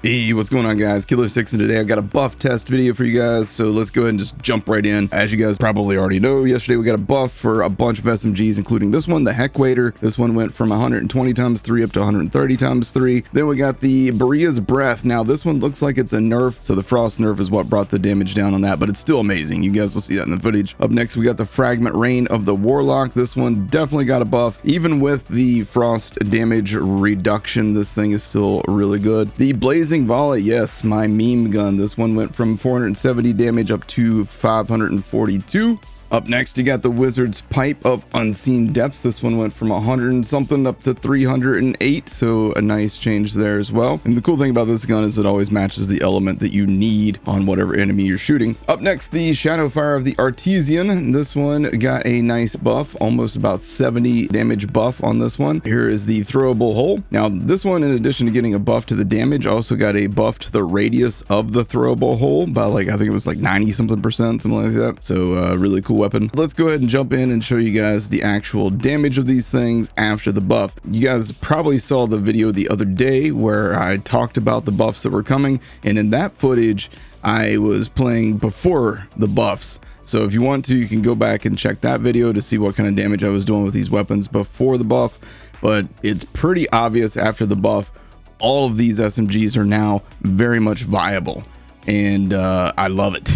Hey, what's going on, guys? Killer6, and today I got a buff test video for you guys, so let's go ahead and just jump right in. As you guys probably already know, yesterday we got a buff for a bunch of SMGs, including this one, the Heckwader. This one went from 120 times 3 up to 130 times 3. Then we got the Borea's Breath. Now this one looks like it's a nerf, so the frost nerf is what brought the damage down on that, but it's still amazing. You guys will see that in the footage. Up next, we got the Fragment Rain of the Warlock. This one definitely got a buff. Even with the frost damage reduction, this thing is still really good. The Blazing Volley, yes, my meme gun. This one went from 470 damage up to 542. Up next, you got the Wizard's Pipe of Unseen Depths. This one went from 100 and something up to 308, so a nice change there as well. And the cool thing about this gun is it always matches the element that you need on whatever enemy you're shooting. Up next, the Shadowfire of the Artesian. This one got a nice buff, almost about 70 damage buff on this one. Here is the Throwable hole. Now, this one, in addition to getting a buff to the damage, also got a buff to the radius of the Throwable hole by I think it was like 90 something percent, something like that. So really cool weapon. Let's go ahead and jump in and show you guys the actual damage of these things after the buff. You guys probably saw the video the other day where I talked about the buffs that were coming, and in that footage I was playing before the buffs. So if you want to, you can go back and check that video to see what kind of damage I was doing with these weapons before the buff. But it's pretty obvious after the buff, all of these SMGs are now very much viable. And I love it.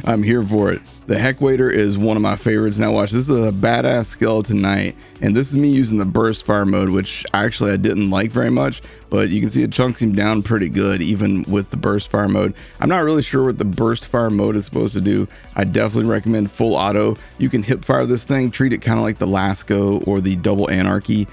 I'm here for it. The Heckwader is one of my favorites. Now watch, this is a badass skeleton knight, and this is me using the burst fire mode, which actually I didn't like very much, but you can see it chunks him down pretty good even with the burst fire mode. I'm not really sure what the burst fire mode is supposed to do. I definitely recommend full auto. You can hip fire this thing, treat it kind of like the Lasco or the Double Anarchy,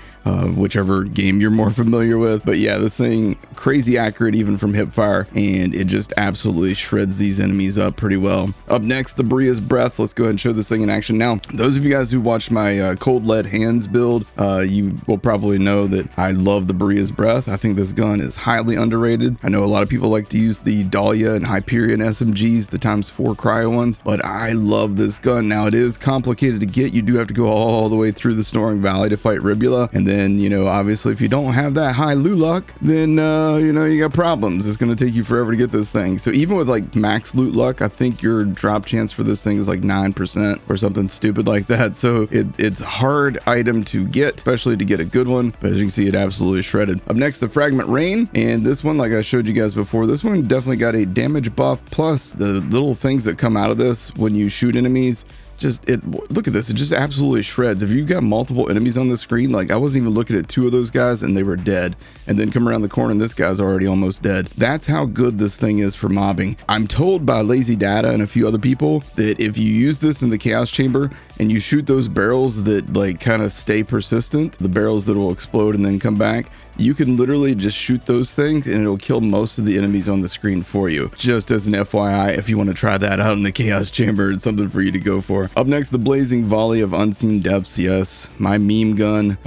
whichever game you're more familiar with. But yeah, this thing crazy accurate even from hip fire, and it just absolutely shreds these enemies up pretty well. Up next, the Borea's Breath. Let's go ahead and show this thing in action. Now, those of you guys who watched my cold lead hands build, you will probably know that I love the Borea's Breath. I think this gun is highly underrated. I know a lot of people like to use the Dahlia and Hyperion SMGs, the ×4 cryo ones, but I love this gun. Now, it is complicated to get. You do have to go all the way through the Snoring Valley to fight Ribula, and then, you know, obviously if you don't have that high loot luck, then you know, you got problems. It's going to take you forever to get this thing. So even with like max loot luck, I think your drop chance for this thing is like 9% or something stupid like that. So it's a hard item to get, especially to get a good one, but as you can see, it absolutely shredded. Up next, the Fragment Rain, and this one, like I showed you guys before, this one definitely got a damage buff, plus the little things that come out of this when you shoot enemies. Look at this, it just absolutely shreds. If you've got multiple enemies on the screen, like I wasn't even looking at 2 of those guys and they were dead, and then come around the corner and this guy's already almost dead. That's how good this thing is for mobbing. I'm told by Lazy Data and a few other people that if you use this in the chaos chamber and you shoot those barrels that like kind of stay persistent, the barrels that will explode and then come back, you can literally just shoot those things and it'll kill most of the enemies on the screen for you. Just as an FYI, if you want to try that out in the chaos chamber, it's something for you to go for. Up next, the Blazing Volley of Unseen Depths. Yes, my meme gun.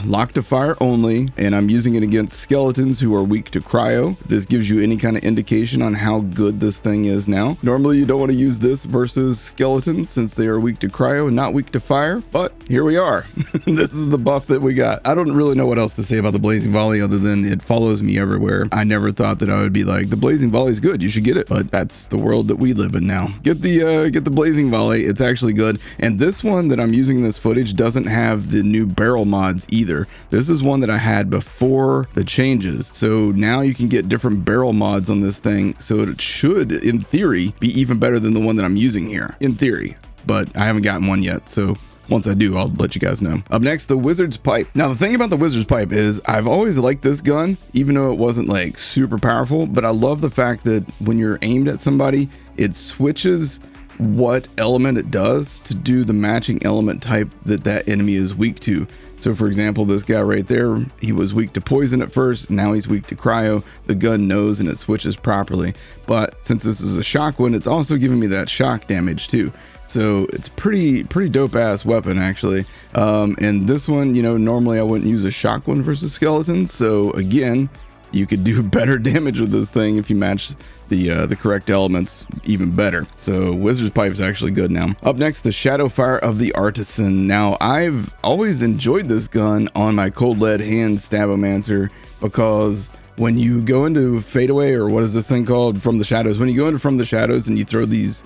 Locked to fire only, and I'm using it against skeletons who are weak to cryo. This gives you any kind of indication on how good this thing is now. Normally, you don't want to use this versus skeletons since they are weak to cryo and not weak to fire, but here we are. This is the buff that we got. I don't really know what else to say about the Blazing Volley other than it follows me everywhere. I never thought that I would be like, the Blazing Volley is good, you should get it, but that's the world that we live in now. Get the Blazing Volley. It's actually good, and this one that I'm using in this footage doesn't have the new barrel mods either. This is one that I had before the changes, so now you can get different barrel mods on this thing, so it should in theory be even better than the one that I'm using here, in theory, but I haven't gotten one yet, so once I do, I'll let you guys know. Up next, the Wizard's Pipe. Now, the thing about the Wizard's Pipe is I've always liked this gun, even though it wasn't like super powerful, but I love the fact that when you're aimed at somebody, it switches what element it does to do the matching element type that that enemy is weak to. So for example, this guy right there, he was weak to poison at first, now he's weak to cryo. The gun knows and it switches properly. But since this is a shock one, it's also giving me that shock damage too. So it's pretty dope ass weapon actually. And this one, you know, normally I wouldn't use a shock one versus skeletons. So again, you could do better damage with this thing if you match the correct elements even better. So Wizard's Pipe is actually good now. Up next, the Shadowfire of the Artisan. Now, I've always enjoyed this gun on my cold lead hand Stabomancer because when you go into fadeaway, or what is this thing called, from the shadows, when you go into from the shadows and you throw these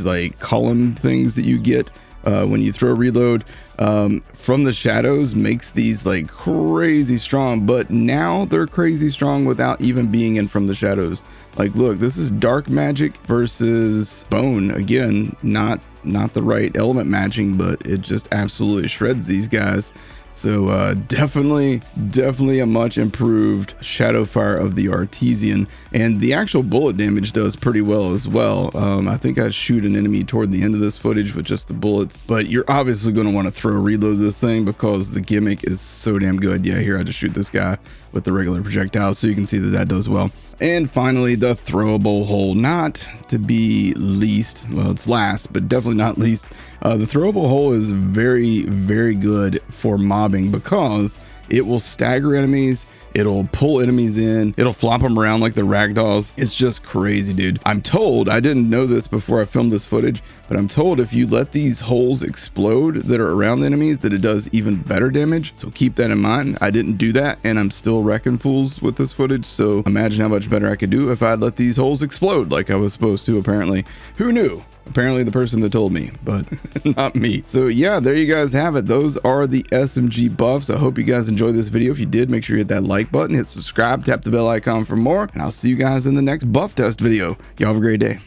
like column things that you get when you throw reload, from the shadows makes these like crazy strong, but now they're crazy strong without even being in from the shadows. Like, look, this is dark magic versus bone. Again, not the right element matching, but it just absolutely shreds these guys. So definitely a much improved Shadowfire of the Artesian, and the actual bullet damage does pretty well as well. I think I shoot an enemy toward the end of this footage with just the bullets, but you're obviously going to want to throw reload this thing because the gimmick is so damn good. Yeah, here I just shoot this guy with the regular projectile, so you can see that that does well. And finally, the throwable hole, not to be least, well, it's last, but definitely not least. The throwable hole is very good for mobbing because it will stagger enemies, it'll pull enemies in, it'll flop them around like the ragdolls. It's just crazy, dude. I'm told, I didn't know this before I filmed this footage, but I'm told if you let these holes explode that are around the enemies, that it does even better damage. So keep that in mind. I didn't do that, and I'm still wrecking fools with this footage. So imagine how much better I could do if I'd let these holes explode like I was supposed to, apparently. Who knew? Apparently the person that told me, but not me. So yeah, there you guys have it. Those are the SMG buffs. I hope you guys enjoyed this video. If you did, make sure you hit that like button, hit subscribe, tap the bell icon for more, and I'll see you guys in the next buff test video. Y'all have a great day.